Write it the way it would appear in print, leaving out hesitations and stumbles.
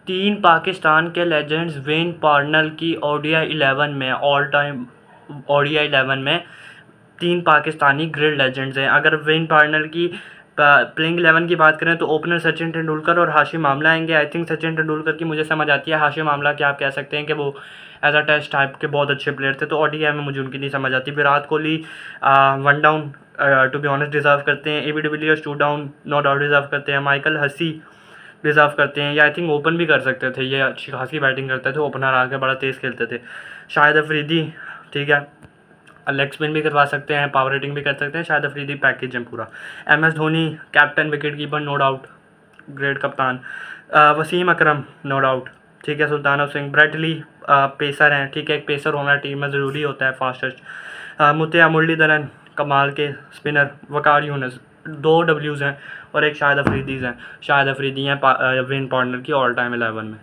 3 पाकिस्तान के legends when Parnell की ODI 11 में, ऑल टाइम ओडीआई 11 में 3 पाकिस्तानी ग्रिड लेजेंड्स हैं। अगर वेन पार्नल की प्लेइंग 11 की बात करें तो ओपनर सचिन तेंदुलकर और हाशिम आमला आएंगे। आई थिंक सचिन तेंदुलकर की मुझे समझ आती है, हाशिम आमला की आप कह सकते हैं कि वो एज अ टेस्ट टाइप के बहुत अच्छे प्लेयर थे, तो ओडीआई में मुझे उनकी नहीं समझ आती। Virat Kohli 1 down to be honest deserve करते हैं। AB de Villiers 2 down no doubt deserve करते हैं। माइकल हसी डिज़र्व करते हैं, या आई थिंक ओपन भी कर सकते थे, ये अच्छी खासी बैटिंग करते थे, ओपनर आके बड़ा तेज़ खेलते थे। शाहिद अफरीदी, ठीक है, लेग स्पिन भी करवा सकते हैं, पावर हिटिंग भी कर सकते हैं। शाहिद अफरीदी पैकेज है पूरा। MS Dhoni captain, wicket keeper, no doubt, great कप्तान। वसीम अकरम नो डाउट, ठीक है। सुल्तान सिंह, ब्रेटली पेसर हैं, ठीक है, एक पेसर होना टीम में ज़रूरी होता है, फास्टेस्ट। मुतिया मुरलीधरन कमाल के स्पिनर। वकार यूनिस, 2 Ws हैं और एक शाहिद अफरीदी हैं। शाहिद अफरीदी हैं वेन पार्टनर की ऑल टाइम 11 में।